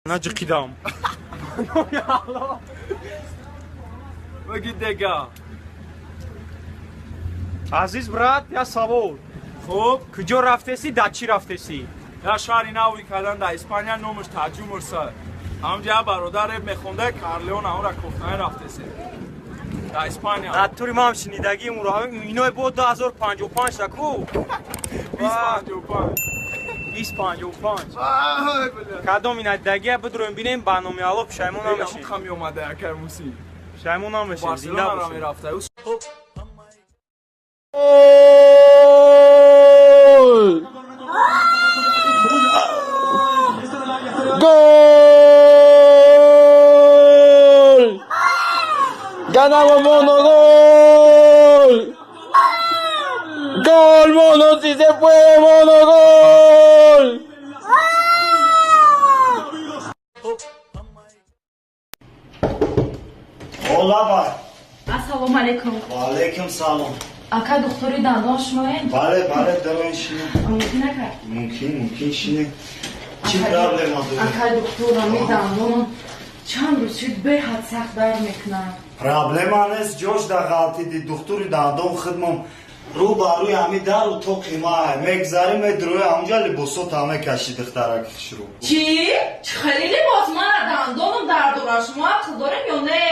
نجقدام یا الله بگید دیگه عزیز برات یا سوال خوب کجا رفتسی در چی رفتسی در شهری نوی کردن در اسپانیا نومش ترجمه مرسل همجا برادر میخونده کارلیون اون را کفتن رفتسی در اسپانیا نطوری ما هم شنیدگی اون رو اینو بود 2055 دکو 2055 کدام این دگه بدرویم بینیم برنامه الو پشیمون هم بشیم خمی اومده اکر موسی پشیمون هم بشیم زنده بارسلونا را بشیم میرفته ¡Gol! ¡Ganamos Mono! ¡Gol! ¡Gol, Mono! ¡Si se puede, Mono! ¡Gol! Ola bak. Assalomu alaykum. Va alaykum salom. Aka doktori dandon shumoying? Bale, darang shine. Mumkin aka. Mumkin shine. Chi problema dore? Aka doktor ami dandon чанд рӯз шуд беҳад сахт дард мекунад. Проблема нест, ҷош да ғалтӣ ди духтури дандон хидмам рӯ ба рӯи ҳами дару тоқи ма мегзарӣ медурӯи ҳамҷа либосот ҳаме каши духтараки хишрӯ. Чӣ? Чӣ хеле либос? Ман дандонам дард дорад. Шумо ақл дорем ё не?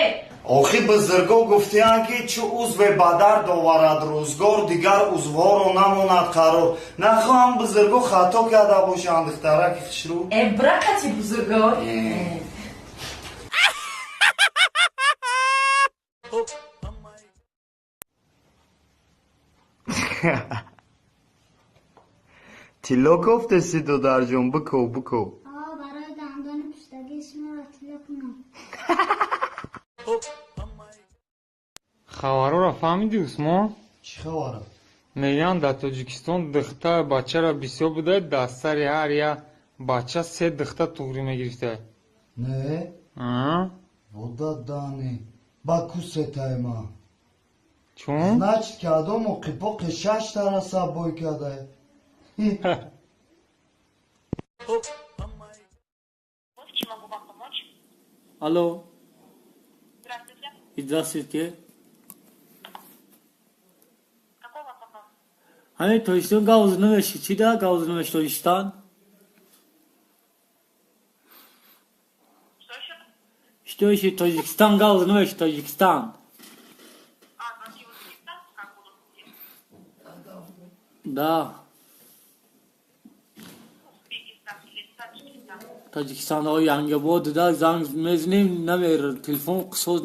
Охи бузурго гуфтиянд ки чу узве ба дард оварад рӯзгор дигар узвҳоро намонад қарор. Нахоҳам бузурго хато карда бошанд духтараки хишрӯ. Бракати бузурго. тилло кофтеси додарҷон бикӯ برای دندان پشتگی شما را طلا کنم. хабарро фаҳмиди усмон чӣ хабар аст мегӯянд дар тоҷикистон духта бачаро бисёр буда дар сари ҳар як бача 3 духта туғрӣ мегирифта не вода дани ба кусетайма чун значит ки адом оқипоқи 6 тара саббой кардае Чем могу вам помочь? Алло, Здравствуйте. здравствуйте. Какой у вас вопрос? Hani Tojikiston gavzunu çida gavzunu Tojikistan. Что еще? Что еще Tojikistan gavzunu Tojikistan. Звонки в Узбекистан? Как будут? Да, Узбекистан или Таджикистан? Tojikistan o Yangabad da zang meznim namer telefon qisod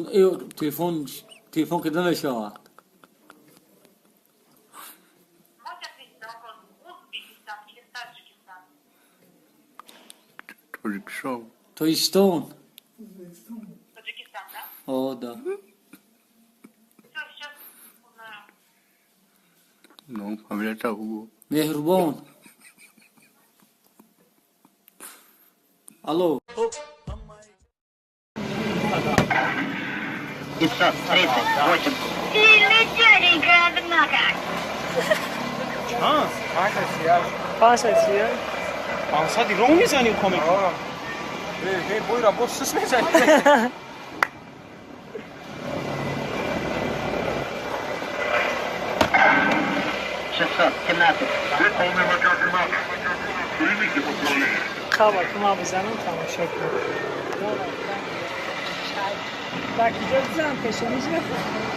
telefon kidan meşava. Можете ответить на вопрос Узбекистан или Таджикистан? Tojikistan. Таджикистан, да? O da. Все, сейчас узнаю. Mehruban. Алло. 538. Сильный дяденька, однако. چند؟ 500 رو میزنی خواهی کنم بوی را باز سوس میزنی خبر که ما بزنم تماشا کنم در کجا بزنم پشنیش نکنم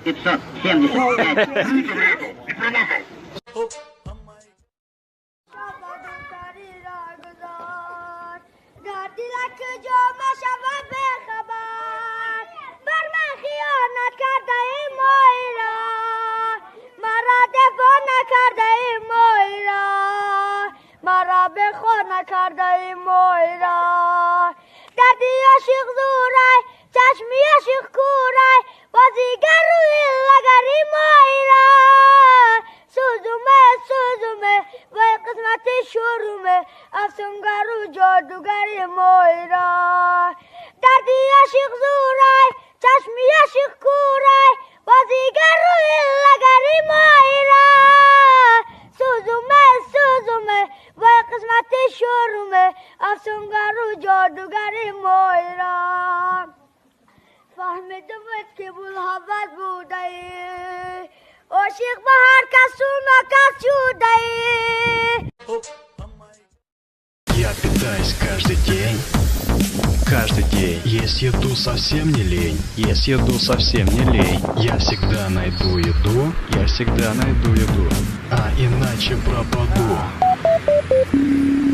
575. در دلک جامعه شود به خبر بر من خیانت کرده ای مایرا مرا دفاع نکرده ای مایرا مرا به خور نکرده ای مایرا دردی عاشق زورای چشمی عاشق کورای بازیگر روی لگری مایرا سوزومه وای قسمت شرومه افسونگر و جادوگری مایرا دردی عاشق زورای چشمی عاشق کورای بازیگر روی لگری مایرا سوزومه وای قسمت شرمه افسونگر و جادوگر مایران فهمیدم که بولهوت بوده ای عاشق به هر کس و نکس شده ای Я питаюсь каждый день. Каждый день. Есть еду совсем не лень. Есть еду совсем не лень. Я всегда найду еду. Я всегда найду еду. А иначе пропаду.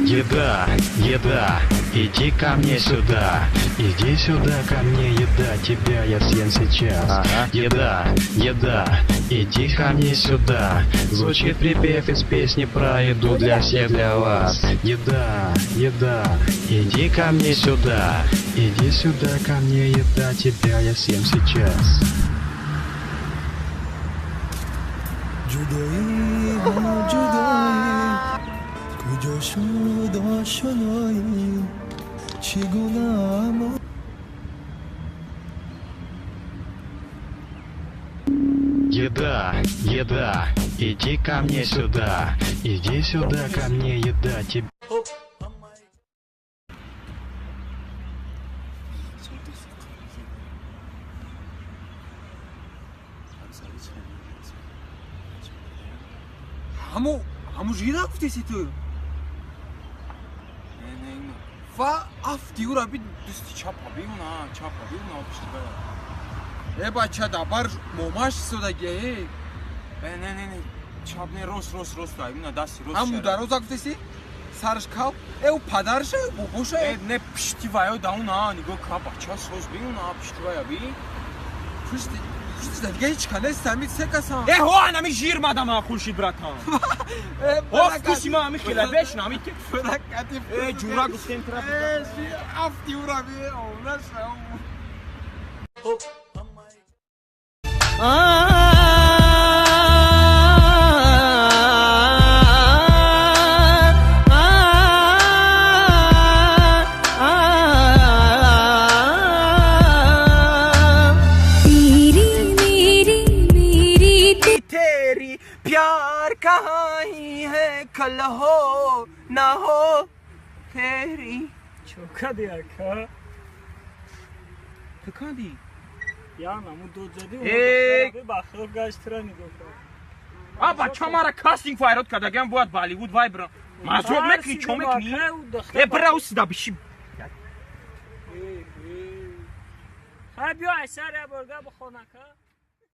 Еда, еда, иди ко мне сюда. Иди сюда ко мне, еда, тебя я съем сейчас. Еда, еда, иди ко мне сюда. Звучит припев из песни про еду для всех, для вас. Еда, еда, иди ко мне сюда. Иди сюда ко мне, еда, тебя я съем сейчас. کجا شد آشنایی چگونه اما Еда, еда, иди ко мне сюда. Иди сюда ко мне, еда, тебе. همو جیره گفتی تو و افتی او را بید دوستی چاپا بیونا پشتی باید بچه دبر موماش سودگیه نه چاپ نه روست دایی بینا دستی روست همو دروزا گفتی سرش کاپ او پدرشه بوبوشه نه پشتی باید داونا نگاه که بچه هست روز بیونا پشتی باید بی پشتی دیگه هیچ کنه استمید سه کسان هو همی جیر مدام ها خورشید براتان هف کسی ما همی خیلی بشن همی که فرکتی جورا گفتیم طرف افتی او را بیه اونش प्यार कहाँ ही है कल हो ना हो तेरी چوکا دیا که تکان دی یا نمو دو زدی ای. اون بخور گشت را نگاه کن بچه مارا کاستینگ فایرات کردگم باید بالیوود وای برا مازور مکنی چو مکنی برا او سیدا بشی خیلی بیا اثر برگه بخونه که